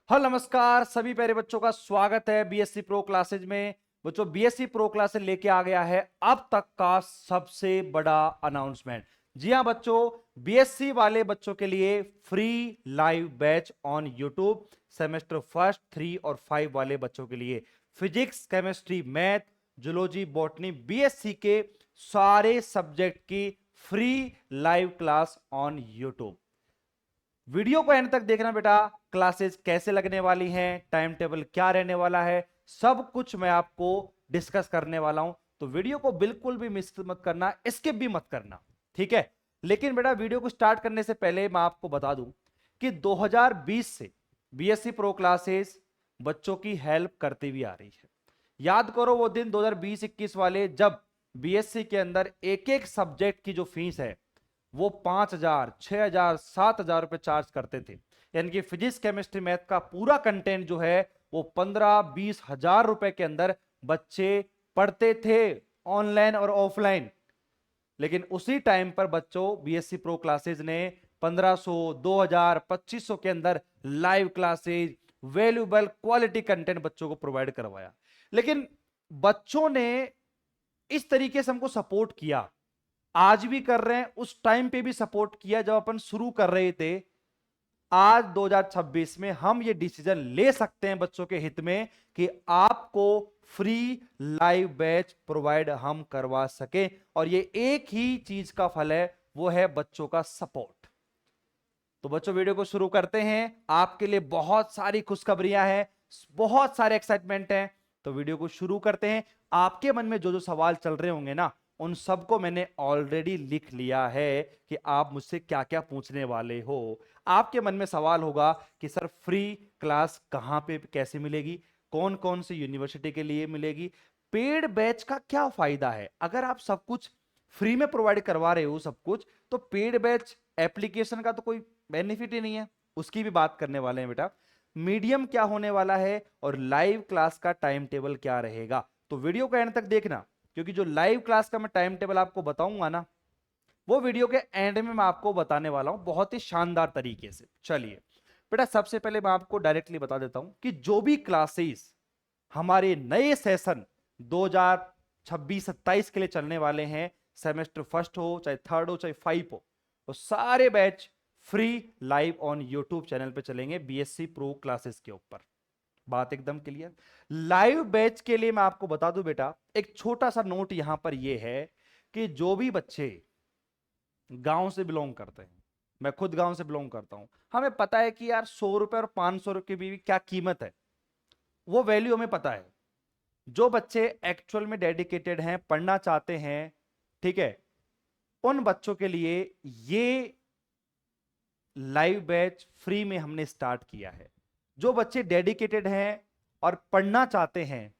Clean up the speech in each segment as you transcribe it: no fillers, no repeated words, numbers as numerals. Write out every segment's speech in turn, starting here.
Hello नमस्कार सभी प्यारे बच्चों का स्वागत है बीएससी प्रो क्लासेज में। बच्चों बीएससी प्रो क्लासेज लेके आ गया है अब तक का सबसे बड़ा अनाउंसमेंट। जी हां बच्चों, बीएससी वाले बच्चों के लिए free live batch on YouTube. Semester first 3 और 5 वाले बच्चों के लिए physics chemistry math zoology botany BSc के सारे सब्जेक्ट की free live class on YouTube. Video को एंड तक देखना बेटा। क्लासेस कैसे लगने वाली हैं, टाइम टेबल क्या रहने वाला है, सब कुछ मैं आपको डिस्कस करने वाला हूं। तो वीडियो को बिल्कुल भी मिस मत करना, स्किप भी मत करना, ठीक है। लेकिन बेटा वीडियो को स्टार्ट करने से पहले मैं आपको बता दूं कि 2020 से बीएससी प्रो क्लासेस बच्चों की हेल्प करती हुई आ रही है। याद करो वो दिन 2020-21 वाले जब बीएससी के अंदर एक एक सब्जेक्ट की जो फीस है वो 5,000, 6,000, 7,000 रुपए चार्ज करते थे। यानी कि फिजिक्स केमिस्ट्री मैथ का पूरा कंटेंट जो है वो 15-20 हजार रुपए के अंदर बच्चे पढ़ते थे, ऑनलाइन और ऑफलाइन। लेकिन उसी टाइम पर बच्चों बीएससी प्रो क्लासेज ने 1500, 2000, 2500 के अंदर live classes, valuable quality content बच्चों को प्रोवाइड करवाया। लेकिन बच्चों ने इस तरीके से हमको सपोर्ट किया, आज भी कर रहे हैं, उस टाइम पे भी सपोर्ट किया जब अपन शुरू कर रहे थे। आज 2026 में हम ये डिसीजन ले सकते हैं बच्चों के हित में कि आपको फ्री लाइव बैच प्रोवाइड हम करवा सके, और ये एक ही चीज का फल है, वो है बच्चों का सपोर्ट। तो बच्चों वीडियो को शुरू करते हैं। आपके लिए बहुत सारी खुशखबरियां हैं, बहुत सारे एक्साइटमेंट हैं। तो वीडियो को शुरू करते हैं। आपके मन में जो जो सवाल चल रहे होंगे ना, उन सबको मैंने ऑलरेडी लिख लिया है कि आप मुझसे क्या क्या पूछने वाले हो। आपके मन में सवाल होगा कि सर फ्री क्लास कहां पे कैसे मिलेगी, कौन कौन सी यूनिवर्सिटी के लिए मिलेगी, पेड बैच का क्या फायदा है। अगर आप सब कुछ फ्री में प्रोवाइड करवा रहे हो सब कुछ, तो पेड बैच एप्लीकेशन का तो कोई बेनिफिट ही नहीं है। उसकी भी बात करने वाले हैं बेटा। मीडियम क्या होने वाला है और लाइव क्लास का टाइम टेबल क्या रहेगा। तो वीडियो को एंड तक देखना, क्योंकि जो लाइव क्लास का मैं टाइम टेबल आपको बताऊंगा ना, वो वीडियो के एंड में मैं आपको बताने वाला हूं बहुत ही शानदार तरीके से। चलिए बेटा, सबसे पहले मैं आपको डायरेक्टली बता देता हूं कि जो भी क्लासेस हमारे नए सेशन 2026-27 के लिए चलने वाले हैं, सेमेस्टर फर्स्ट हो चाहे थर्ड हो चाहे 5 हो, तो सारे batch free live on YouTube channel पे चलेंगे बीएससी प्रो क्लासेस के ऊपर। बात एकदम क्लियर। लाइव बैच के लिए मैं आपको बता दूं बेटा, एक छोटा सा नोट यहां पर यह है कि जो भी बच्चे गांव से बिलोंग करते हैं, मैं खुद गांव से बिलोंग करता हूं, हमें पता है कि यार 100 रुपए और 500 रुपए की भी क्या कीमत है, वो वैल्यू हमें पता है। जो बच्चे एक्चुअल में डेडिकेटेड हैं, पढ़ना चाहते हैं, ठीक है, उन बच्चों के लिए ये लाइव बैच फ्री में हमने स्टार्ट किया है। जो बच्चे डेडिकेटेड हैं और पढ़ना चाहते हैं,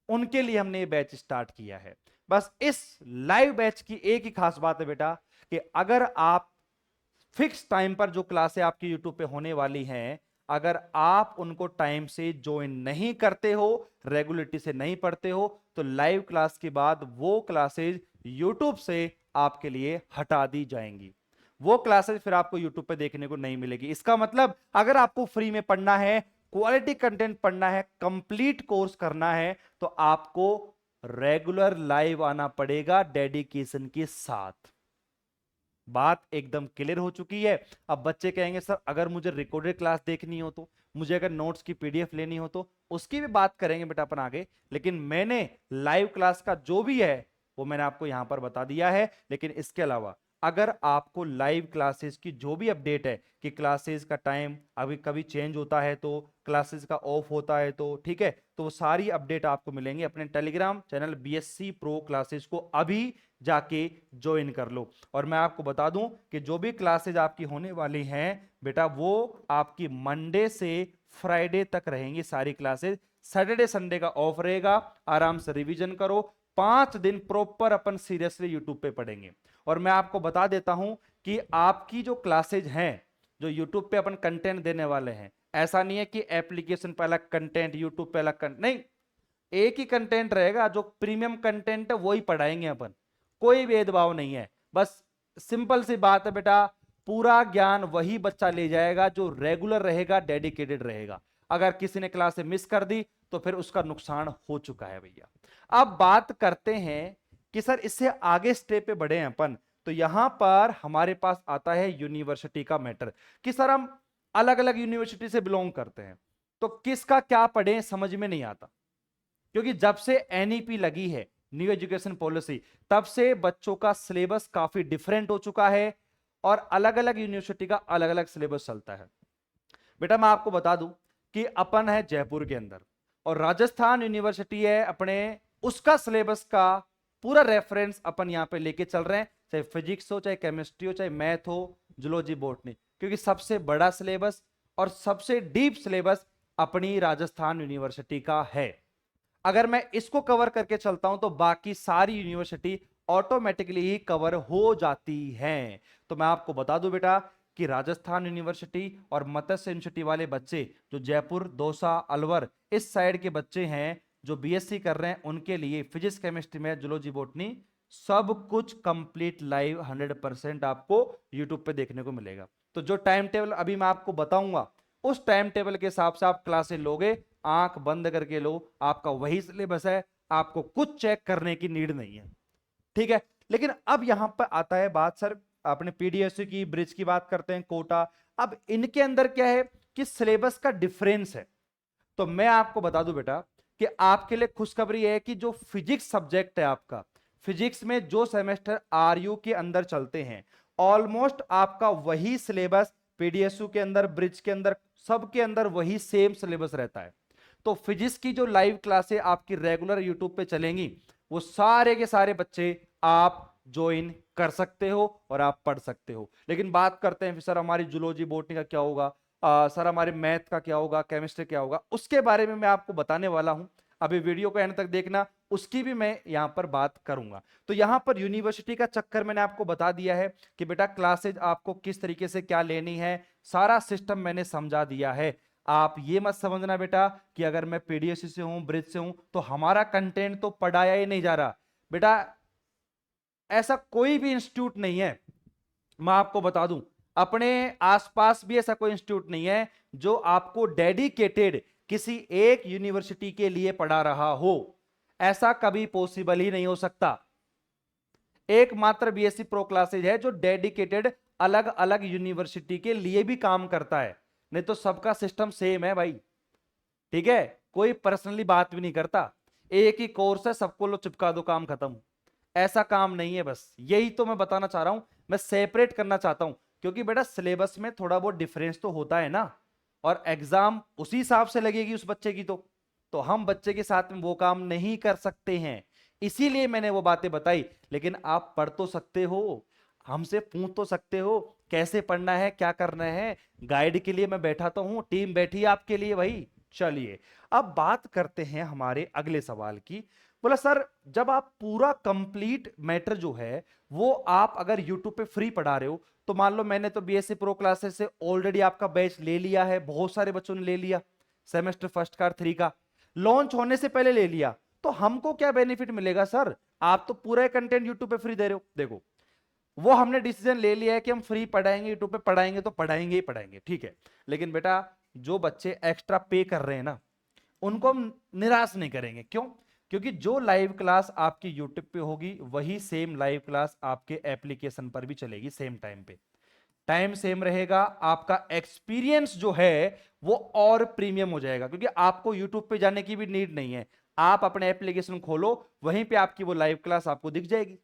उनके लिए हमने ये बैच स्टार्ट किया है। बस इस लाइव बैच की एक ही खास बात है बेटा, कि अगर आप फिक्स टाइम पर जो क्लासें आपकी यूट्यूब पे होने वाली हैं, अगर आप उनको टाइम से ज्वाइन नहीं करते हो, रेगुलरिटी से नहीं पढ़ते हो, तो लाइव क्लास के बाद वो क्लासेज यूट्यूब से आपके लिए हटा दी जाएंगी। वो क्लासेज फिर आपको यूट्यूब पे देखने को नहीं मिलेगी। इसका मतलब अगर आपको फ्री में पढ़ना है, क्वालिटी कंटेंट पढ़ना है, कंप्लीट कोर्स करना है, तो आपको रेगुलर लाइव आना पड़ेगा डेडिकेशन के साथ। बात एकदम क्लियर हो चुकी है। अब बच्चे कहेंगे सर अगर मुझे रिकॉर्डेड क्लास देखनी हो, तो मुझे अगर नोट्स की पीडीएफ लेनी हो, तो उसकी भी बात करेंगे बेटा अपन आगे। लेकिन मैंने लाइव क्लास का जो भी है वो मैंने आपको यहां पर बता दिया है। लेकिन इसके अलावा अगर आपको लाइव क्लासेस की जो भी अपडेट है कि क्लासेस का टाइम अभी कभी चेंज होता है, तो क्लासेस का ऑफ होता है, तो ठीक है, तो वो सारी अपडेट आपको मिलेंगे अपने Telegram channel BSc pro classes को अभी जाके ज्वाइन कर लो। और मैं आपको बता दूं कि जो भी क्लासेज आपकी होने वाली हैं बेटा, वो आपकी मंडे से फ्राइडे तक रहेंगी सारी क्लासेज। सैटरडे संडे का ऑफ रहेगा, आराम से रिवीजन करो। 5 दिन प्रॉपर अपन सीरियसली यूट्यूब पे पढ़ेंगे। और मैं आपको बता देता हूं कि आपकी जो क्लासेज हैं, जो यूट्यूब पे अपन कंटेंट देने वाले हैं, ऐसा नहीं है कि एप्लीकेशन पे अलग कंटेंट, यूट्यूब पे अलग कंटेंट, नहीं, एक ही कंटेंट रहेगा। जो प्रीमियम कंटेंट है वही पढ़ाएंगे अपन, कोई भेदभाव नहीं है। बस सिंपल सी बात है बेटा, पूरा ज्ञान वही बच्चा ले जाएगा जो रेगुलर रहेगा, डेडिकेटेड रहेगा। अगर किसी ने क्लास मिस कर दी तो फिर उसका नुकसान हो चुका है भैया। अब बात करते हैं कि सर इससे आगे स्टेप पे बढ़े हैं अपन, तो यहां पर हमारे पास आता है यूनिवर्सिटी का मैटर कि सर हम अलग अलग यूनिवर्सिटी से बिलोंग करते हैं, तो किसका क्या पढ़ें समझ में नहीं आता। क्योंकि जब से एनईपी लगी है, न्यू एजुकेशन पॉलिसी, तब से बच्चों का सिलेबस काफी डिफरेंट हो चुका है और अलग अलग यूनिवर्सिटी का अलग अलग सिलेबस चलता है। बेटा मैं आपको बता दूं कि अपन है जयपुर के अंदर और राजस्थान यूनिवर्सिटी है अपने, उसका सिलेबस का पूरा रेफरेंस अपन यहां पे लेके चल रहे हैं, चाहे फिजिक्स हो, चाहे केमिस्ट्री हो, चाहे मैथ हो, जूलॉजी, बॉटनी, क्योंकि सबसे बड़ा सिलेबस और सबसे डीप सिलेबस अपनी राजस्थान यूनिवर्सिटी का है। अगर मैं इसको कवर करके चलता हूं तो बाकी सारी यूनिवर्सिटी ऑटोमेटिकली ही कवर हो जाती हैं। तो मैं आपको बता दूं बेटा कि राजस्थान यूनिवर्सिटी और मत्स्य यूनिवर्सिटी वाले बच्चे जो जयपुर, दौसा, अलवर इस साइड के बच्चे हैं जो बीएससी कर रहे हैं, उनके लिए फिजिक्स, केमिस्ट्री में जूलॉजी, बॉटनी सब कुछ कंप्लीट लाइव 100% आपको यूट्यूब पे देखने को मिलेगा। तो जो टाइम टेबल अभी मैं आपको बताऊंगा उस टाइम टेबल के हिसाब से आप क्लासेस लोगे, आंख बंद करके लो, आपका वही सिलेबस है, आपको कुछ चेक करने की नीड नहीं है, ठीक है। लेकिन अब यहां पर आता है बात, सर आपने पीडीएसयू की, ब्रिज की बात करते हैं, कोटा, अब इनके अंदर क्या है कि सिलेबस का डिफरेंस है। तो मैं आपको बता दूं बेटा कि आपके लिए खुशखबरी है कि जो फिजिक्स सब्जेक्ट है आपका, फिजिक्स में जो सेमेस्टर आरयू के अंदर चलते हैं, ऑलमोस्ट आपका वही सिलेबस पीडीएसयू के अंदर, ब्रिज के अंदर, सबके अंदर वही सेम सिलेबस रहता है। तो फिजिक्स की जो लाइव क्लासें आपकी रेगुलर यूट्यूब पे चलेंगी, वो सारे के सारे बच्चे आप ज्वाइन कर सकते हो और आप पढ़ सकते हो। लेकिन बात करते हैं सर हमारी जूलॉजी, बॉटनी का क्या होगा, सर हमारे मैथ का क्या होगा, केमिस्ट्री क्या होगा, उसके बारे में मैं आपको बताने वाला हूं। अभी वीडियो को एंड तक देखना, उसकी भी मैं यहां पर बात करूंगा। तो यहां पर यूनिवर्सिटी का चक्कर मैंने आपको बता दिया है कि बेटा क्लासेज आपको किस तरीके से क्या लेनी है, सारा सिस्टम मैंने समझा दिया है। आप ये मत समझना बेटा कि अगर मैं पीडीएससी से हूं, ब्रिज से हूं, तो हमारा कंटेंट तो पढ़ाया ही नहीं जा रहा। बेटा ऐसा कोई भी इंस्टीट्यूट नहीं है, मैं आपको बता दूं, अपने आसपास भी ऐसा कोई इंस्टीट्यूट नहीं है जो आपको डेडिकेटेड किसी एक यूनिवर्सिटी के लिए पढ़ा रहा हो। ऐसा कभी पॉसिबल ही नहीं हो सकता। एकमात्र बीएससी प्रो क्लासेज है जो डेडिकेटेड अलग अलग यूनिवर्सिटी के लिए भी काम करता है, नहीं तो सबका सिस्टम सेम है भाई, ठीक है। कोई पर्सनली बात भी नहीं करता, एक ही कोर्स है, सबको लो चिपका दो, काम खत्म। ऐसा काम नहीं है, बस यही तो मैं बताना चाह रहा हूं, मैं सेपरेट करना चाहता हूं, क्योंकि बेटा सिलेबस में थोड़ा बहुत डिफरेंस तो होता है ना, और एग्जाम उसी हिसाब से लगेगी उस बच्चे की, तो हम बच्चे के साथ में वो काम नहीं कर सकते हैं, इसीलिए मैंने वो बातें बताई। लेकिन आप पढ़ तो सकते हो, हमसे पूछ तो सकते हो कैसे पढ़ना है, क्या करना है, गाइड के लिए मैं बैठा तो हूं, टीम बैठी है आपके लिए भाई। चलिए अब बात करते हैं हमारे अगले सवाल की। बोला सर जब आप पूरा कंप्लीट मैटर जो है वो आप अगर यूट्यूब पे फ्री पढ़ा रहे हो, तो मान लो मैंने तो बीएससी प्रो क्लासेस से ऑलरेडी आपका बैच ले लिया है, बहुत सारे बच्चों ने ले लिया, सेमेस्टर फर्स्ट का, 3 का लॉन्च होने से पहले ले लिया, तो हमको क्या बेनिफिट मिलेगा सर? आप तो पूरा कंटेंट यूट्यूब पे फ्री दे रहे हो। देखो वो हमने डिसीजन ले लिया है कि हम फ्री पढ़ाएंगे, यूट्यूब पे पढ़ाएंगे तो पढ़ाएंगे ही पढ़ाएंगे, ठीक है। लेकिन बेटा जो बच्चे एक्स्ट्रा पे कर रहे हैं ना, उनको हम निराश नहीं करेंगे। क्यों? क्योंकि जो लाइव क्लास आपकी यूट्यूब पे होगी वही सेम लाइव क्लास आपके एप्लीकेशन पर भी चलेगी, सेम टाइम पे, टाइम सेम रहेगा, आपका एक्सपीरियंस जो है वो और प्रीमियम हो जाएगा, क्योंकि आपको यूट्यूब पे जाने की भी नीड नहीं है, आप अपने एप्लीकेशन खोलो, वहीं पे आपकी वो लाइव क्लास आपको दिख जाएगी,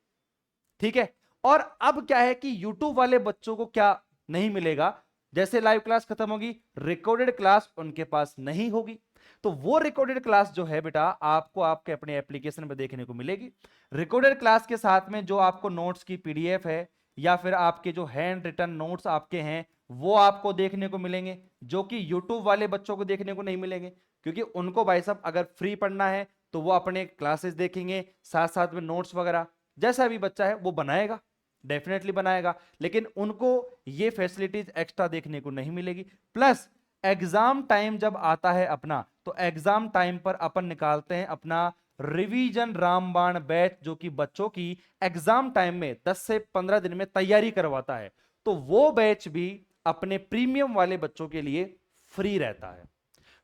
ठीक है। और अब क्या है कि YouTube वाले बच्चों को क्या नहीं मिलेगा, जैसे लाइव क्लास खत्म होगी रिकॉर्डेड क्लास उनके पास नहीं होगी, तो वो रिकॉर्डेड क्लास जो है बेटा आपको आपके अपने एप्लीकेशन में देखने को मिलेगी। रिकॉर्डेड क्लास के साथ में जो आपको नोट्स की पीडीएफ है या फिर आपके जो हैंड रिटन नोट्स आपके हैं वो आपको देखने को मिलेंगे, जो कि यूट्यूब वाले बच्चों को देखने को नहीं मिलेंगे, क्योंकि उनको भाई साहब अगर फ्री पढ़ना है तो वो अपने क्लासेस देखेंगे, साथ साथ में नोट्स वगैरह जैसा भी बच्चा है वो बनाएगा, डेफिनेटली बनाएगा, लेकिन उनको ये फैसिलिटीज एक्स्ट्रा देखने को नहीं मिलेगी। प्लस एग्जाम टाइम जब आता है अपना, तो एग्जाम टाइम पर अपन निकालते हैं अपना रिवीजन रामबाण बैच, जो कि बच्चों की एग्जाम टाइम में 10 से 15 दिन में तैयारी करवाता है। तो वो बैच भी अपने प्रीमियम वाले बच्चों के लिए फ्री रहता है।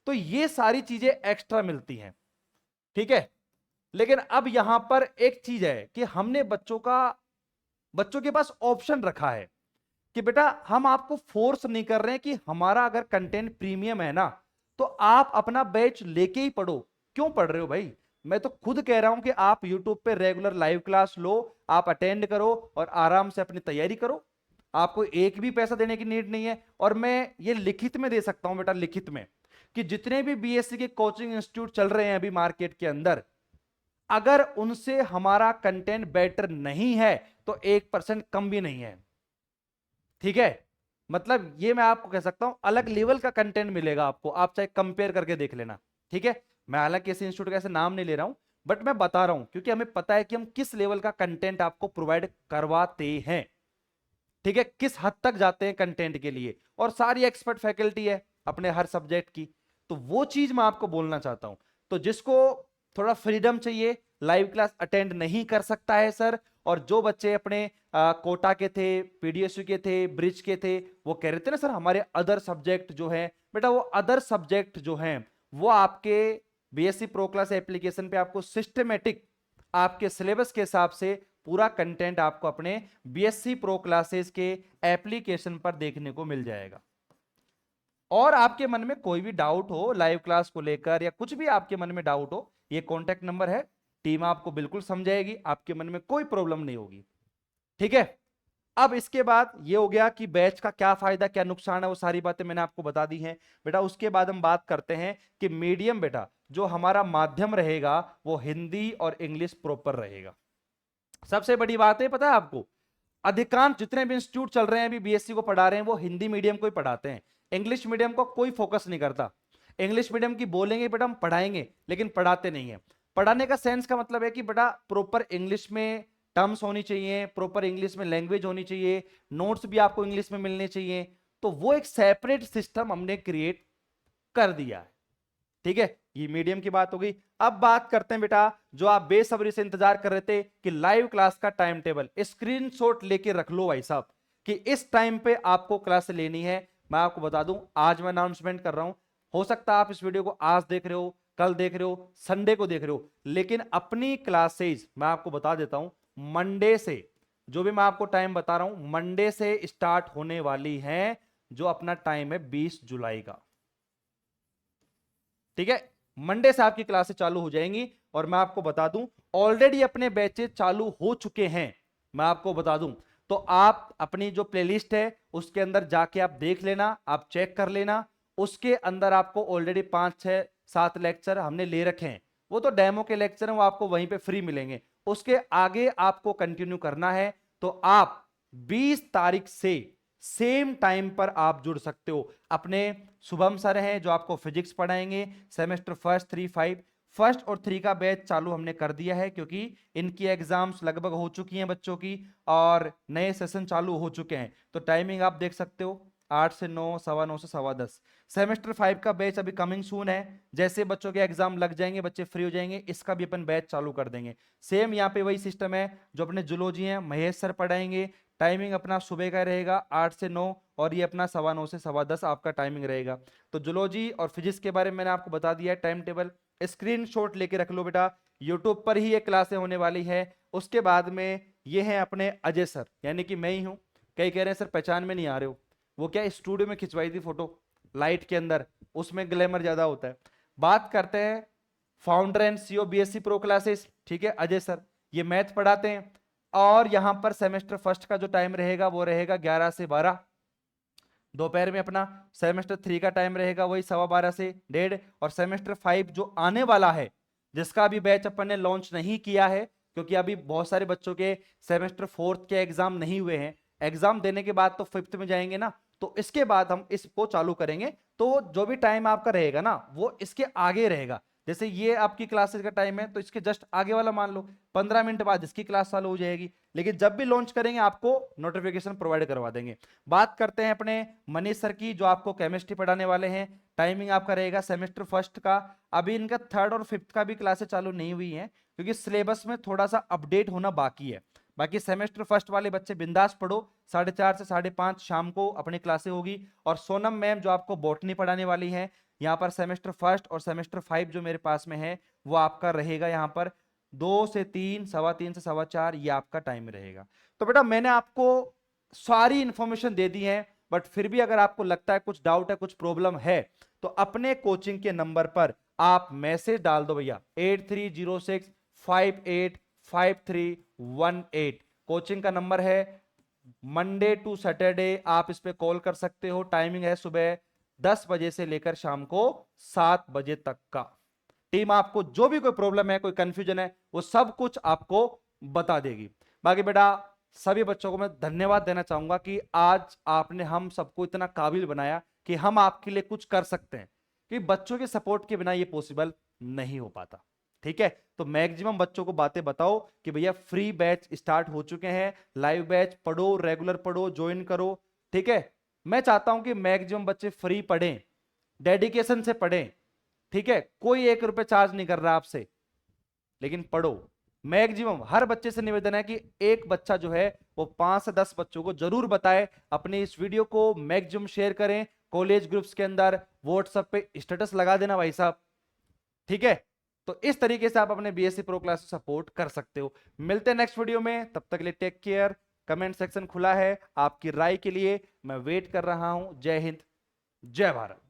तो ये सारी चीजें एक्स्ट्रा मिलती हैं, ठीक है। लेकिन अब यहां पर एक चीज है कि हमने बच्चों के पास ऑप्शन रखा है कि बेटा हम आपको फोर्स नहीं कर रहे हैं कि हमारा अगर कंटेंट प्रीमियम है ना तो आप अपना बैच लेके ही पढ़ो। क्यों पढ़ रहे हो भाई? मैं तो खुद कह रहा हूं कि आप यूट्यूब पे रेगुलर लाइव क्लास लो, आप अटेंड करो और आराम से अपनी तैयारी करो। आपको एक भी पैसा देने की नीड नहीं है। और मैं ये लिखित में दे सकता हूं बेटा, लिखित में, कि जितने भी बीएससी के कोचिंग इंस्टीट्यूट चल रहे हैं अभी मार्केट के अंदर, अगर उनसे हमारा कंटेंट बेटर नहीं है तो 1% कम भी नहीं है, ठीक है। मतलब ये मैं आपको कह सकता हूं अलग लेवल का कंटेंट मिलेगा आपको, आप चाहे कंपेयर करके देख लेना, ठीक है। मैं हालांकि ऐसे इंस्टीट्यूट का ऐसे नाम नहीं ले रहा हूं, बट मैं बता रहा हूं क्योंकि हमें पता है कि हम किस लेवल का कंटेंट आपको प्रोवाइड करवाते हैं, ठीक है, किस हद तक जाते हैं कंटेंट के लिए। और सारी एक्सपर्ट फैकल्टी है अपने हर सब्जेक्ट की, तो वो चीज मैं आपको बोलना चाहता हूं। तो जिसको थोड़ा फ्रीडम चाहिए, लाइव क्लास अटेंड नहीं कर सकता है सर। और जो बच्चे अपने कोटा के थे, पीडीएसयू के थे, ब्रिज के थे, वो कह रहे थे ना सर हमारे अदर सब्जेक्ट जो है, बेटा वो अदर सब्जेक्ट जो हैं वो आपके बीएससी प्रो क्लास एप्लीकेशन पे आपको सिस्टमेटिक आपके सिलेबस के हिसाब से पूरा कंटेंट आपको अपने बीएससी प्रो क्लासेस के एप्लीकेशन पर देखने को मिल जाएगा। और आपके मन में कोई भी डाउट हो लाइव क्लास को लेकर या कुछ भी आपके मन में डाउट हो, ये कॉन्टेक्ट नंबर है, टीम आपको बिल्कुल समझाएगी, आपके मन में कोई प्रॉब्लम नहीं होगी, ठीक है। अब इसके बाद ये हो गया कि बैच का क्या फायदा क्या नुकसान है, वो सारी बातें मैंने आपको बता दी हैं बेटा। उसके बाद हम बात करते हैं कि मीडियम बेटा जो हमारा माध्यम रहेगा वो हिंदी और इंग्लिश प्रॉपर रहेगा। सबसे बड़ी बात है पता है आपको, अधिकांश जितने भी इंस्टीट्यूट चल रहे हैं अभी बीएससी को पढ़ा रहे हैं वो हिंदी मीडियम को ही पढ़ाते हैं, इंग्लिश मीडियम को कोई फोकस नहीं करता। इंग्लिश मीडियम की बोलेंगे बेटा हम पढ़ाएंगे लेकिन पढ़ाते नहीं है। पढ़ाने का सेंस का मतलब है कि बेटा प्रॉपर इंग्लिश में टर्म्स होनी चाहिए, प्रॉपर इंग्लिश में लैंग्वेज होनी चाहिए, नोट्स भी आपको इंग्लिश में मिलने चाहिए। तो वो एक सेपरेट सिस्टम हमने क्रिएट कर दिया है, ठीक है। ये मीडियम की बात हो गई। अब बात करते हैं बेटा जो आप बेसब्री से इंतजार कर रहे थे कि लाइव क्लास का टाइम टेबल, स्क्रीनशॉट लेके रख लो भाई साहब कि इस टाइम पे आपको क्लास लेनी है। मैं आपको बता दूं आज मैं अनाउंसमेंट कर रहा हूं, हो सकता है आप इस वीडियो को आज देख रहे हो, कल देख रहे हो, संडे को देख रहे हो, लेकिन अपनी क्लासेज मैं आपको बता देता हूं मंडे से, जो भी मैं आपको टाइम बता रहा हूं मंडे से स्टार्ट होने वाली है। जो अपना टाइम है 20 जुलाई का, ठीक है, मंडे से आपकी क्लासेस चालू हो जाएंगी। और मैं आपको बता दूं ऑलरेडी अपने बैचेस चालू हो चुके हैं, मैं आपको बता दूं। तो आप अपनी जो प्लेलिस्ट है उसके अंदर जाके आप देख लेना, आप चेक कर लेना, उसके अंदर आपको ऑलरेडी 5 6 7 लेक्चर हमने ले रखे हैं। वो तो डेमो के लेक्चर हैं, वो आपको वहीं पे फ्री मिलेंगे, उसके आगे आपको कंटिन्यू करना है। तो आप 20 तारीख से सेम टाइम पर आप जुड़ सकते हो। अपने शुभम सर हैं जो आपको फिजिक्स पढ़ाएंगे, सेमेस्टर फर्स्ट 3 5 फर्स्ट और 3 का बैच चालू हमने कर दिया है क्योंकि इनकी एग्जाम्स लगभग हो चुकी हैं बच्चों की और नए सेशन चालू हो चुके हैं। तो टाइमिंग आप देख सकते हो 8 से 9, 9:15 से 10:15। सेमेस्टर 5 का बैच अभी कमिंग सून है, जैसे बच्चों के एग्जाम लग जाएंगे, बच्चे फ्री हो जाएंगे, इसका भी अपन बैच चालू कर देंगे। सेम यहाँ पे वही सिस्टम है, जो अपने जूलॉजी हैं महेश सर पढ़ाएंगे, टाइमिंग अपना सुबह का रहेगा 8 से 9 और ये अपना 9:15 से 10:15 आपका टाइमिंग रहेगा। तो जूलॉजी और फिजिक्स के बारे में मैंने आपको बता दिया है टाइम टेबल, स्क्रीनशॉट लेके रख लो बेटा, यूट्यूब पर ही ये क्लासें होने वाली है। उसके बाद में ये हैं अपने अजय सर, यानी कि मैं ही हूँ। कई कह रहे हैं सर पहचान में नहीं आ रहे हो, वो क्या स्टूडियो में खिंचवाई थी फोटो लाइट के अंदर, उसमें ग्लैमर ज्यादा होता है। बात करते हैं founder and CEO BSc pro classes, ठीक है, अजय सर ये मैथ पढ़ाते हैं। और यहां पर सेमेस्टर फर्स्ट का जो टाइम रहेगा वो रहेगा 11 से 12 दोपहर में। अपना सेमेस्टर 3 का टाइम रहेगा वही 12:15 से 1:30। और सेमेस्टर 5 जो आने वाला है, जिसका अभी बैच अपन ने लॉन्च नहीं किया है क्योंकि अभी बहुत सारे बच्चों के सेमेस्टर 4 के एग्जाम नहीं हुए हैं, एग्जाम देने के बाद तो 5th में जाएंगे ना, तो इसके बाद हम इसको चालू करेंगे। तो जो भी टाइम आपका रहेगा ना वो इसके आगे रहेगा। जैसे ये आपकी क्लासेस का टाइम है तो इसके जस्ट आगे वाला मान लो 15 मिनट बाद इसकी क्लास चालू हो जाएगी, लेकिन जब भी लॉन्च करेंगे आपको नोटिफिकेशन प्रोवाइड करवा देंगे। बात करते हैं अपने मनीष सर की जो आपको केमिस्ट्री पढ़ाने वाले हैं, टाइमिंग आपका रहेगा सेमेस्टर फर्स्ट का। अभी इनका 3rd और 5th का भी क्लासेस चालू नहीं हुई है क्योंकि सिलेबस में थोड़ा सा अपडेट होना बाकी है। बाकी सेमेस्टर फर्स्ट वाले बच्चे बिंदास पढ़ो, 4:30 से 5:30 शाम को अपनी क्लासे होगी। और सोनम मैम जो आपको बॉटनी पढ़ाने वाली हैं, यहाँ पर सेमेस्टर फर्स्ट और सेमेस्टर 5 जो मेरे पास में है वो आपका रहेगा यहाँ पर 2 से 3, 3:15 से 4:15, ये आपका टाइम रहेगा। तो बेटा मैंने आपको सारी इंफॉर्मेशन दे दी है, बट फिर भी अगर आपको लगता है कुछ डाउट है, कुछ प्रॉब्लम है, तो अपने कोचिंग के नंबर पर आप मैसेज डाल दो भैया, 8306585318। कोचिंग का नंबर है, मंडे टू सैटरडे आप इस पे कॉल कर सकते हो। टाइमिंग है सुबह 10 बजे से लेकर शाम को 7 बजे तक का। टीम आपको जो भी कोई प्रॉब्लम है, कोई कंफ्यूजन है, वो सब कुछ आपको बता देगी। बाकी बेटा सभी बच्चों को मैं धन्यवाद देना चाहूंगा कि आज आपने हम सबको इतना काबिल बनाया कि हम आपके लिए कुछ कर सकते हैं, कि बच्चों के सपोर्ट के बिना ये पॉसिबल नहीं हो पाता। ठीक है, तो मैक्सिमम बच्चों को बातें बताओ कि भैया फ्री बैच स्टार्ट हो चुके हैं, लाइव बैच पढ़ो, रेगुलर पढ़ो, ज्वाइन करो। ठीक है, मैं चाहता हूं कि मैक्सिमम बच्चे फ्री पढ़ें, डेडिकेशन से पढ़ें। ठीक है, कोई 1 रुपए चार्ज नहीं कर रहा आपसे, लेकिन पढ़ो। मैक्सिमम हर बच्चे से निवेदन है कि एक बच्चा जो है वो 5 से 10 बच्चों को जरूर बताए, अपने इस वीडियो को मैक्सिमम शेयर करें, कॉलेज ग्रुप्स के अंदर, व्हाट्सएप पे स्टेटस लगा देना भाई साहब। ठीक है, तो इस तरीके से आप अपने बीएससी प्रो क्लास सपोर्ट कर सकते हो। मिलते हैं नेक्स्ट वीडियो में, तब तक के लिए टेक केयर। कमेंट सेक्शन खुला है आपकी राय के लिए, मैं वेट कर रहा हूं। जय हिंद, जय भारत।